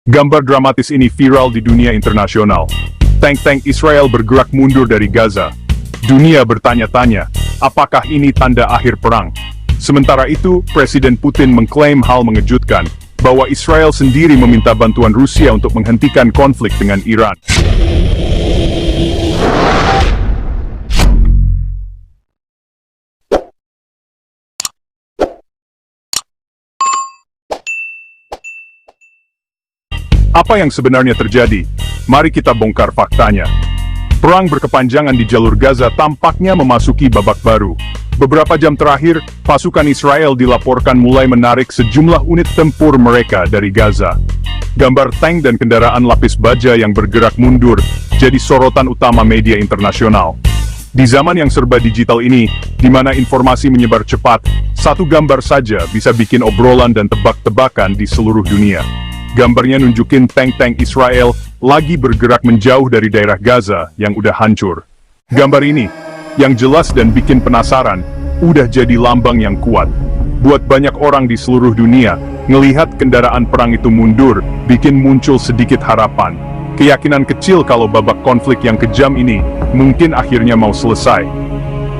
Gambar dramatis ini viral di dunia internasional. Tank-tank Israel bergerak mundur dari Gaza. Dunia bertanya-tanya, apakah ini tanda akhir perang? Sementara itu, Presiden Putin mengklaim hal mengejutkan, bahwa Israel sendiri meminta bantuan Rusia untuk menghentikan konflik dengan Iran. Apa yang sebenarnya terjadi? Mari kita bongkar faktanya. Perang berkepanjangan di jalur Gaza tampaknya memasuki babak baru. Beberapa jam terakhir, pasukan Israel dilaporkan mulai menarik sejumlah unit tempur mereka dari Gaza. Gambar tank dan kendaraan lapis baja yang bergerak mundur jadi sorotan utama media internasional. Di zaman yang serba digital ini, di mana informasi menyebar cepat, satu gambar saja bisa bikin obrolan dan tebak-tebakan di seluruh dunia. Gambarnya nunjukin tank-tank Israel lagi bergerak menjauh dari daerah Gaza yang udah hancur. Gambar ini, yang jelas dan bikin penasaran, udah jadi lambang yang kuat. Buat banyak orang di seluruh dunia, ngelihat kendaraan perang itu mundur, bikin muncul sedikit harapan. Keyakinan kecil kalau babak konflik yang kejam ini, mungkin akhirnya mau selesai.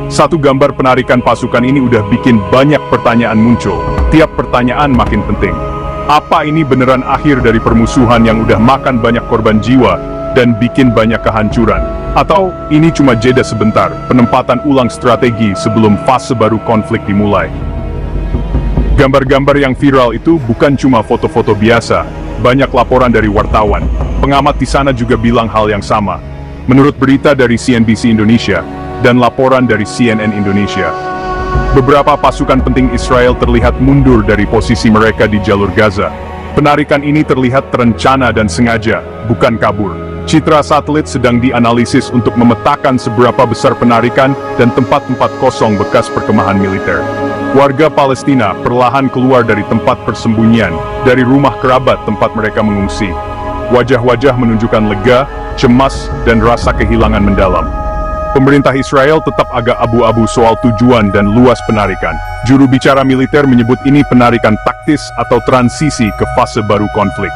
Satu gambar penarikan pasukan ini udah bikin banyak pertanyaan muncul. Tiap pertanyaan makin penting. Apa ini beneran akhir dari permusuhan yang udah makan banyak korban jiwa dan bikin banyak kehancuran? Atau ini cuma jeda sebentar, penempatan ulang strategi sebelum fase baru konflik dimulai? Gambar-gambar yang viral itu bukan cuma foto-foto biasa, banyak laporan dari wartawan. Pengamat di sana juga bilang hal yang sama. Menurut berita dari CNBC Indonesia dan laporan dari CNN Indonesia, beberapa pasukan penting Israel terlihat mundur dari posisi mereka di jalur Gaza. Penarikan ini terlihat terencana dan sengaja, bukan kabur. Citra satelit sedang dianalisis untuk memetakan seberapa besar penarikan dan tempat-tempat kosong bekas perkemahan militer. Warga Palestina perlahan keluar dari tempat persembunyian, dari rumah kerabat tempat mereka mengungsi. Wajah-wajah menunjukkan lega, cemas, dan rasa kehilangan mendalam. Pemerintah Israel tetap agak abu-abu soal tujuan dan luas penarikan. Juru bicara militer menyebut ini penarikan taktis atau transisi ke fase baru konflik.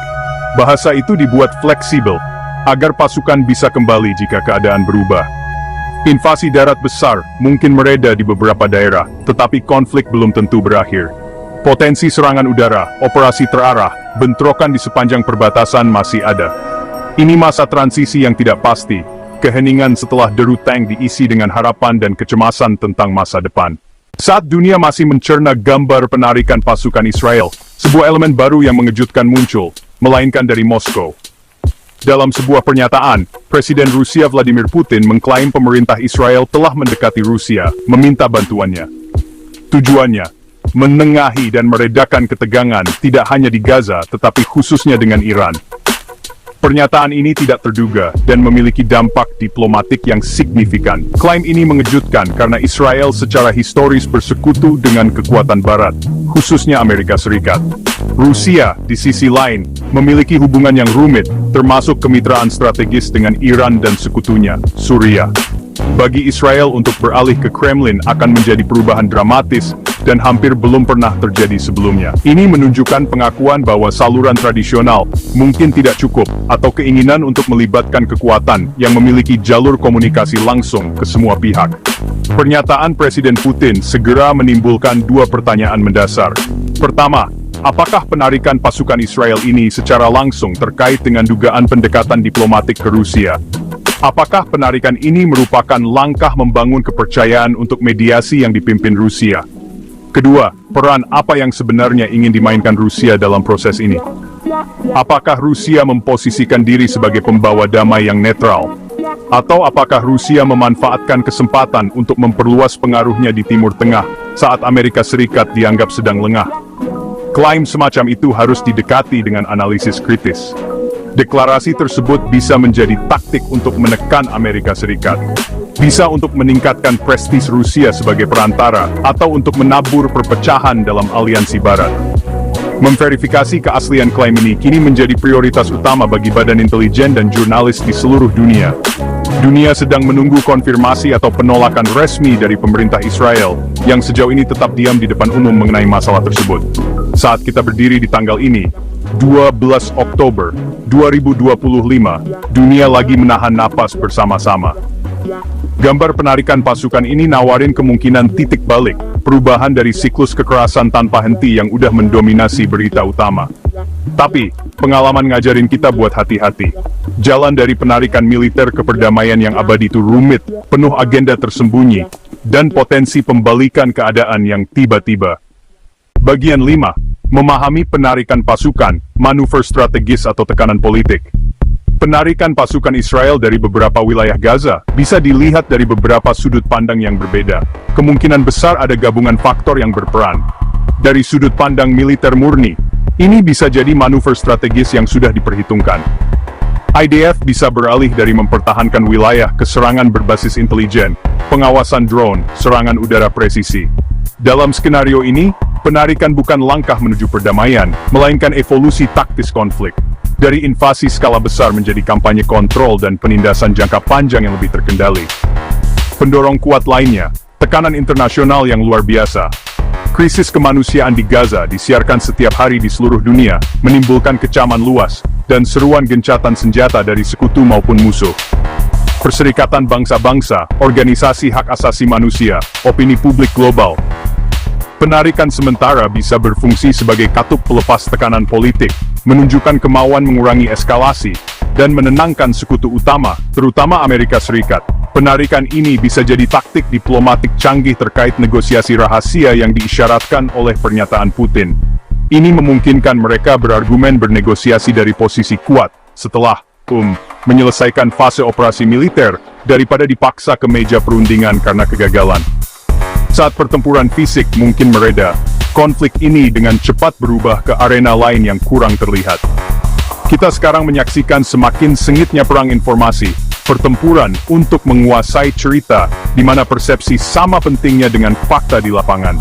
Bahasa itu dibuat fleksibel, agar pasukan bisa kembali jika keadaan berubah. Invasi darat besar mungkin mereda di beberapa daerah, tetapi konflik belum tentu berakhir. Potensi serangan udara, operasi terarah, bentrokan di sepanjang perbatasan masih ada. Ini masa transisi yang tidak pasti. Keheningan setelah deru tank diisi dengan harapan dan kecemasan tentang masa depan. Saat dunia masih mencerna gambar penarikan pasukan Israel, sebuah elemen baru yang mengejutkan muncul, melainkan dari Moskow. Dalam sebuah pernyataan, Presiden Rusia Vladimir Putin mengklaim pemerintah Israel telah mendekati Rusia, meminta bantuannya. Tujuannya, menengahi dan meredakan ketegangan tidak hanya di Gaza, tetapi khususnya dengan Iran. Pernyataan ini tidak terduga dan memiliki dampak diplomatik yang signifikan. Klaim ini mengejutkan karena Israel secara historis bersekutu dengan kekuatan Barat, khususnya Amerika Serikat. Rusia, di sisi lain, memiliki hubungan yang rumit, termasuk kemitraan strategis dengan Iran dan sekutunya, Suriah. Bagi Israel untuk beralih ke Kremlin akan menjadi perubahan dramatis dan hampir belum pernah terjadi sebelumnya. Ini menunjukkan pengakuan bahwa saluran tradisional mungkin tidak cukup atau keinginan untuk melibatkan kekuatan yang memiliki jalur komunikasi langsung ke semua pihak. Pernyataan Presiden Putin segera menimbulkan dua pertanyaan mendasar. Pertama, apakah penarikan pasukan Israel ini secara langsung terkait dengan dugaan pendekatan diplomatik ke Rusia? Apakah penarikan ini merupakan langkah membangun kepercayaan untuk mediasi yang dipimpin Rusia? Kedua, peran apa yang sebenarnya ingin dimainkan Rusia dalam proses ini? Apakah Rusia memposisikan diri sebagai pembawa damai yang netral? Atau apakah Rusia memanfaatkan kesempatan untuk memperluas pengaruhnya di Timur Tengah saat Amerika Serikat dianggap sedang lengah? Klaim semacam itu harus didekati dengan analisis kritis. Deklarasi tersebut bisa menjadi taktik untuk menekan Amerika Serikat. Bisa untuk meningkatkan prestis Rusia sebagai perantara, atau untuk menabur perpecahan dalam aliansi Barat. Memverifikasi keaslian klaim ini kini menjadi prioritas utama bagi badan intelijen dan jurnalis di seluruh dunia. Dunia sedang menunggu konfirmasi atau penolakan resmi dari pemerintah Israel, yang sejauh ini tetap diam di depan umum mengenai masalah tersebut. Saat kita berdiri di tanggal ini, 12 Oktober 2025, dunia lagi menahan napas bersama-sama. Gambar penarikan pasukan ini nawarin kemungkinan titik balik, perubahan dari siklus kekerasan tanpa henti yang udah mendominasi berita utama. Tapi, pengalaman ngajarin kita buat hati-hati. Jalan dari penarikan militer ke perdamaian yang abadi itu rumit, penuh agenda tersembunyi, dan potensi pembalikan keadaan yang tiba-tiba. Bagian 5. Memahami penarikan pasukan, manuver strategis atau tekanan politik. Penarikan pasukan Israel dari beberapa wilayah Gaza bisa dilihat dari beberapa sudut pandang yang berbeda. Kemungkinan besar ada gabungan faktor yang berperan. Dari sudut pandang militer murni, ini bisa jadi manuver strategis yang sudah diperhitungkan. IDF bisa beralih dari mempertahankan wilayah ke serangan berbasis intelijen, pengawasan drone, serangan udara presisi. Dalam skenario ini, penarikan bukan langkah menuju perdamaian, melainkan evolusi taktis konflik. Dari invasi skala besar menjadi kampanye kontrol dan penindasan jangka panjang yang lebih terkendali. Pendorong kuat lainnya, tekanan internasional yang luar biasa. Krisis kemanusiaan di Gaza disiarkan setiap hari di seluruh dunia, menimbulkan kecaman luas, dan seruan gencatan senjata dari sekutu maupun musuh. Perserikatan bangsa-bangsa, organisasi hak asasi manusia, opini publik global. Penarikan sementara bisa berfungsi sebagai katup pelepas tekanan politik, menunjukkan kemauan mengurangi eskalasi, dan menenangkan sekutu utama, terutama Amerika Serikat. Penarikan ini bisa jadi taktik diplomatik canggih terkait negosiasi rahasia yang diisyaratkan oleh pernyataan Putin. Ini memungkinkan mereka berargumen bernegosiasi dari posisi kuat, setelah menyelesaikan fase operasi militer, daripada dipaksa ke meja perundingan karena kegagalan. Saat pertempuran fisik mungkin mereda, konflik ini dengan cepat berubah ke arena lain yang kurang terlihat. Kita sekarang menyaksikan semakin sengitnya perang informasi, pertempuran untuk menguasai cerita, di mana persepsi sama pentingnya dengan fakta di lapangan.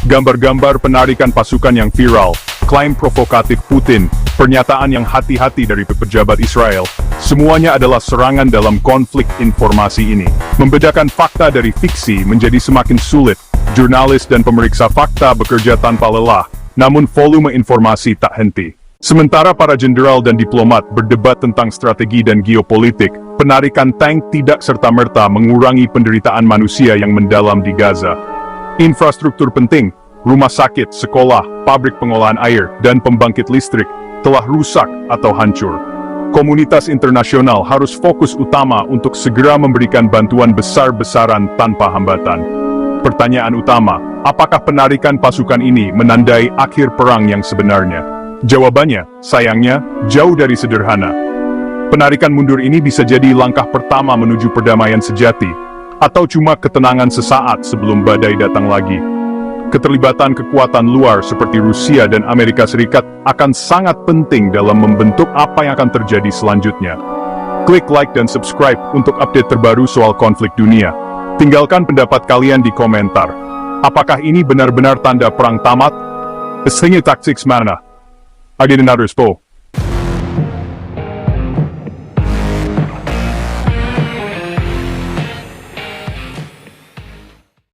Gambar-gambar penarikan pasukan yang viral, klaim provokatif Putin, pernyataan yang hati-hati dari pejabat Israel, semuanya adalah serangan dalam konflik informasi ini. Membedakan fakta dari fiksi menjadi semakin sulit. Jurnalis dan pemeriksa fakta bekerja tanpa lelah, namun volume informasi tak henti. Sementara para jenderal dan diplomat berdebat tentang strategi dan geopolitik, penarikan tank tidak serta-merta mengurangi penderitaan manusia yang mendalam di Gaza. Infrastruktur penting, rumah sakit, sekolah, pabrik pengolahan air, dan pembangkit listrik telah rusak atau hancur. Komunitas internasional harus fokus utama untuk segera memberikan bantuan besar-besaran tanpa hambatan. Pertanyaan utama, apakah penarikan pasukan ini menandai akhir perang yang sebenarnya? Jawabannya, sayangnya, jauh dari sederhana. Penarikan mundur ini bisa jadi langkah pertama menuju perdamaian sejati, atau cuma ketenangan sesaat sebelum badai datang lagi. Keterlibatan kekuatan luar seperti Rusia dan Amerika Serikat akan sangat penting dalam membentuk apa yang akan terjadi selanjutnya. Klik like dan subscribe untuk update terbaru soal konflik dunia. Tinggalkan pendapat kalian di komentar. Apakah ini benar-benar tanda perang tamat? Esingnya taktik mana? Agak